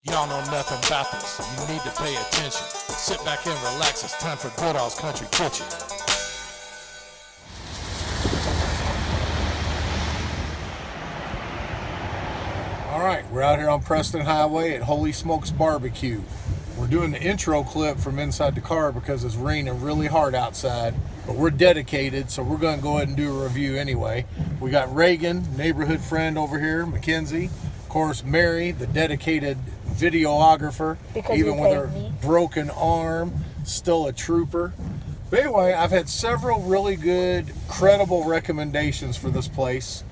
Y'all know nothing about this. You need to pay attention. Sit back and relax. It's time for Goodall's Country Kitchen. All right, we're out here on Preston Highway at Holy Smokes BBQ. We're doing the intro clip from inside the car because it's raining really hard outside, but we're dedicated, so we're going to go ahead and do a review anyway. We got Reagan, neighborhood friend over here, Mackenzie. Of course, Mary, the dedicated videographer, because even with her broken arm, still a trooper. But anyway, I've had several really good, credible recommendations for this place.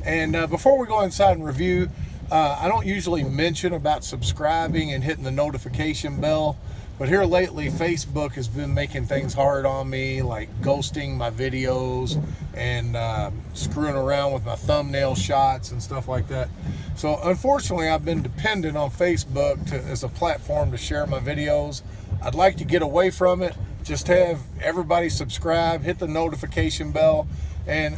And before we go inside and review, I don't usually mention about subscribing and hitting the notification bell, but here lately Facebook has been making things hard on me, like ghosting my videos and screwing around with my thumbnail shots and stuff like that. So unfortunately, I've been dependent on Facebook as a platform to share my videos. I'd like to get away from it, just have everybody subscribe, hit the notification bell, and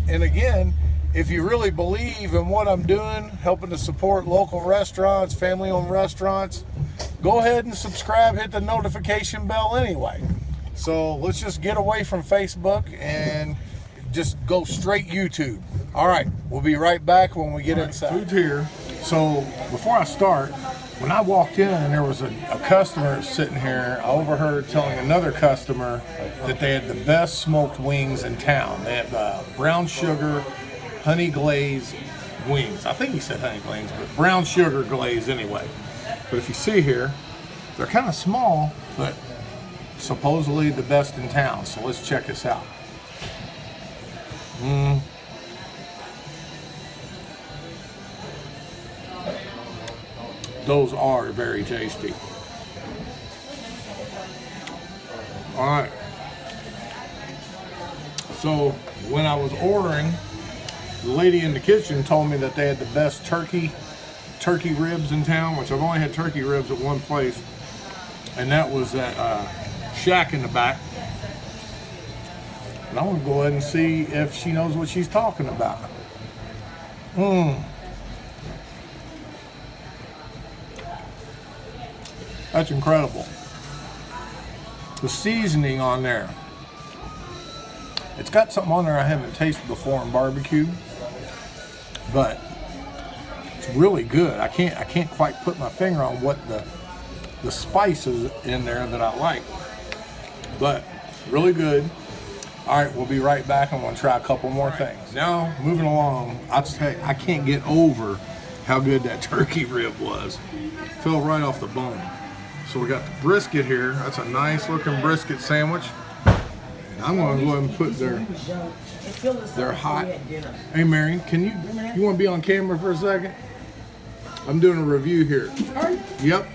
again, if you really believe in what I'm doing, helping to support local restaurants, family-owned restaurants, go ahead and subscribe, hit the notification bell anyway. So let's just get away from Facebook and just go straight YouTube. All right, we'll be right back when we get inside. Food's here. So before I start, when I walked in and there was a customer sitting here, I overheard telling another customer that they had the best smoked wings in town. They have brown sugar, honey glaze wings. I think he said honey glaze, but brown sugar glaze anyway. But if you see here, they're kind of small, but supposedly the best in town. So let's check this out. Those are very tasty. All right. So when I was ordering, the lady in the kitchen told me that they had the best turkey ribs in town, which I've only had turkey ribs at one place, and that was at Shack in the back. And I want to go ahead and see if she knows what she's talking about. That's incredible. The seasoning on there. It's got something on there I haven't tasted before in barbecue, but it's really good. I can't quite put my finger on what the spices in there that I like, but really good. All right, we'll be right back. I'm gonna try a couple more things. Now, moving along, I'll tell you, I can't get over how good that turkey rib was. Fell right off the bone. So we got the brisket here. That's a nice looking brisket sandwich. And I'm gonna go ahead and put their hot. Hey Mary, you wanna be on camera for a second? I'm doing a review here. Yep.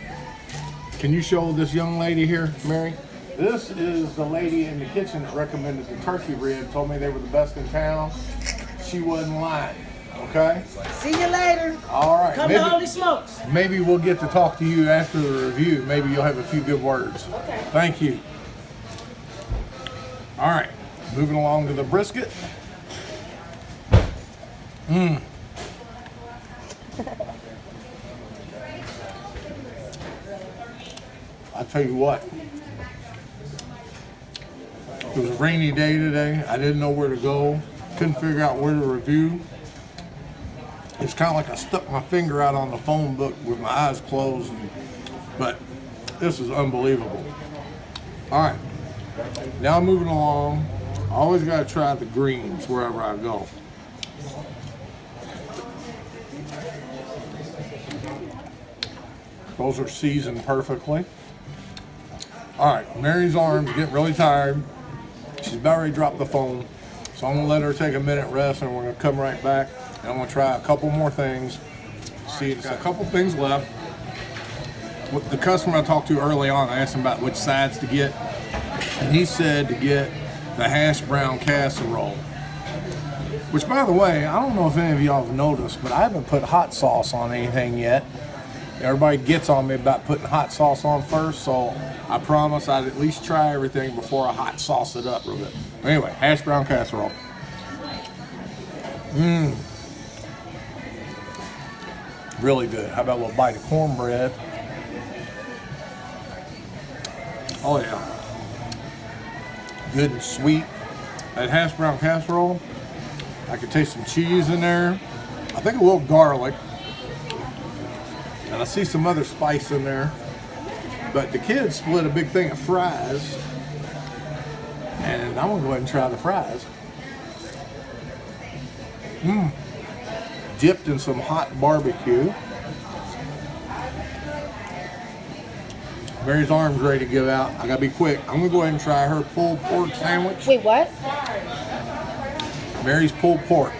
Can you show this young lady here, Mary? This is the lady in the kitchen that recommended the turkey rib, told me they were the best in town. She wasn't lying, okay? See you later. All right. Come to Holy Smokes. Maybe we'll get to talk to you after the review. Maybe you'll have a few good words. Okay. Thank you. All right, moving along to the brisket. I tell you what, it was a rainy day today. I didn't know where to go. Couldn't figure out where to review. It's kind of like I stuck my finger out on the phone book with my eyes closed, but this is unbelievable. All right, now moving along. I always got to try the greens wherever I go. Those are seasoned perfectly. All right, Mary's arm's getting really tired. She's about ready to drop the phone. So I'm gonna let her take a minute rest and we're gonna come right back. And I'm gonna try a couple more things. See, it's got a couple things left. With the customer I talked to early on, I asked him about which sides to get. And he said to get the Hash Brown Casserole. Which, by the way, I don't know if any of y'all have noticed, but I haven't put hot sauce on anything yet. Everybody gets on me about putting hot sauce on first, so I promise I'd at least try everything before I hot sauce it up real bit. Anyway, Hash Brown Casserole. Really good. How about a little bite of cornbread? Oh yeah. Good and sweet. That hash brown casserole, I could taste some cheese in there. I think a little garlic. And I see some other spice in there. But the kids split a big thing of fries. And I'm gonna go ahead and try the fries. Dipped in some hot barbecue. Mary's arm's ready to give out. I gotta be quick. I'm gonna go ahead and try her pulled pork sandwich. Wait, what? Mary's pulled pork.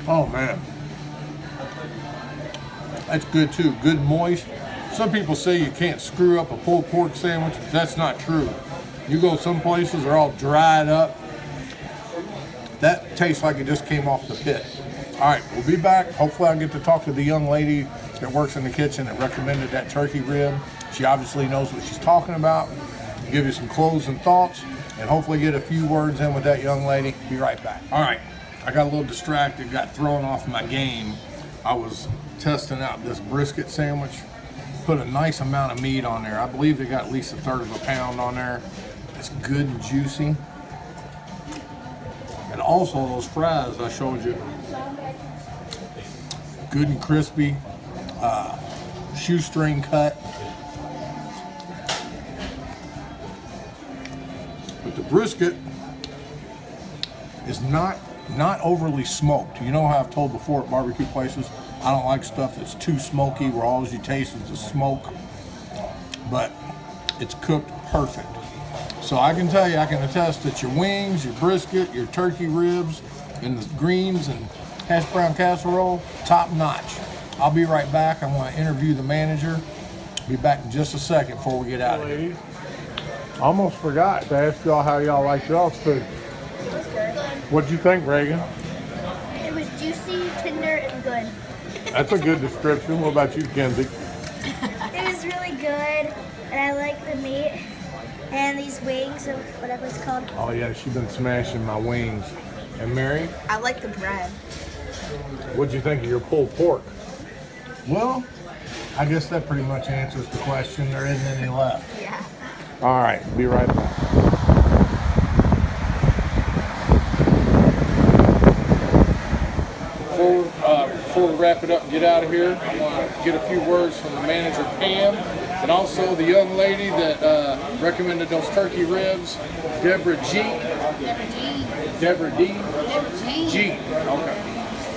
Oh man. That's good too. Good moist. Some people say you can't screw up a pulled pork sandwich. That's not true. You go some places, they're all dried up. That tastes like it just came off the pit. All right, we'll be back. Hopefully I'll get to talk to the young lady that works in the kitchen that recommended that turkey rib. She obviously knows what she's talking about. Give you some closing thoughts and hopefully get a few words in with that young lady. Be right back. All right, I got a little distracted, got thrown off my game. I was testing out this brisket sandwich. Put a nice amount of meat on there. I believe they got at least 1/3 of a pound on there. It's good and juicy. And also those fries I showed you, good and crispy, shoestring cut. But the brisket is not overly smoked. You know how I've told before at barbecue places, I don't like stuff that's too smoky where all you taste is the smoke, but it's cooked perfect. So I can tell you, I can attest that your wings, your brisket, your turkey ribs, and the greens and hash brown casserole, top notch. I'll be right back. I want to interview the manager. Be back in just a second before we get out of here. Almost forgot to ask y'all how y'all like y'all's food. It was good. What'd you think, Reagan? It was juicy, tender, and good. That's a good description. What about you, Kenzie? It was really good, and I like the meat and these wings, or whatever it's called. Oh yeah, she's been smashing my wings. And Mary, I like the bread. what'd you think of your pulled pork? Well, I guess that pretty much answers the question. There isn't any left. Yeah. All right, be right back. Before we wrap it up and get out of here, I want to get a few words from the manager, Pam, and also the young lady that recommended those turkey ribs, Deborah G. Deborah D. G. Okay.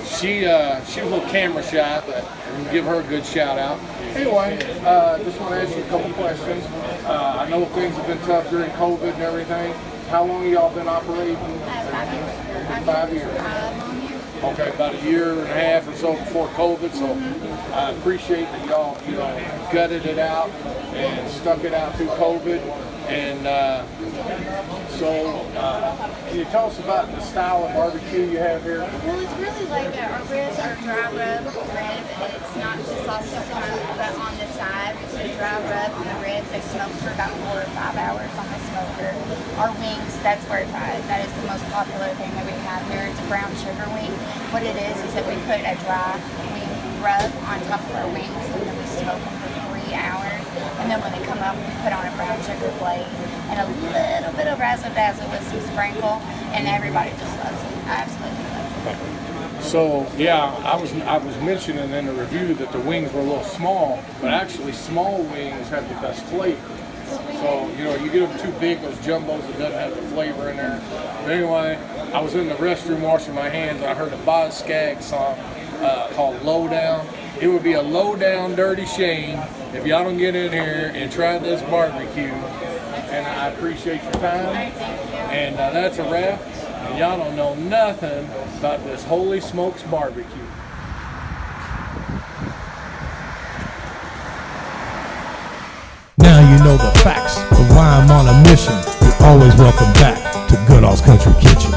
She was a little camera shy, but we'll give her a good shout out. Anyway, just want to ask you a couple questions. I know things have been tough during COVID and everything. How long have y'all been operating? 5 years. 5 years. Okay, about a year and a half or so before COVID, so I appreciate that y'all, gutted it out and stuck it out through COVID. And can you tell us about the style of barbecue you have here? Well, it's really like our ribs are dry rub. It's not just sausage but on the side. It's a dry rub on the ribs. They smoke for about 4 or 5 hours on the smoker. Our wings, that's where that is the most popular thing that we have here. It's a brown sugar wing. What it is that we put a dry wing rub on top of our wings and then we smoke them for 3 hours. And then when they come up, we put on a brown sugar glaze and a little bit of razzle dazzle with some sprinkle, and everybody just loves it. Absolutely loves it. So yeah, I was mentioning in the review that the wings were a little small, but actually small wings have the best flavor. So you get them too big, those jumbos, it doesn't have the flavor in there. But anyway, I was in the restroom washing my hands and I heard a Boz Skaggs song called Low Down. It would be a low down dirty shame if y'all don't get in here and try this barbecue. And I appreciate your time. And that's a wrap. And y'all don't know nothing about this Holy Smokes BBQ. Now you know the facts of why I'm on a mission. You're always welcome back to Goodall's Country Kitchen.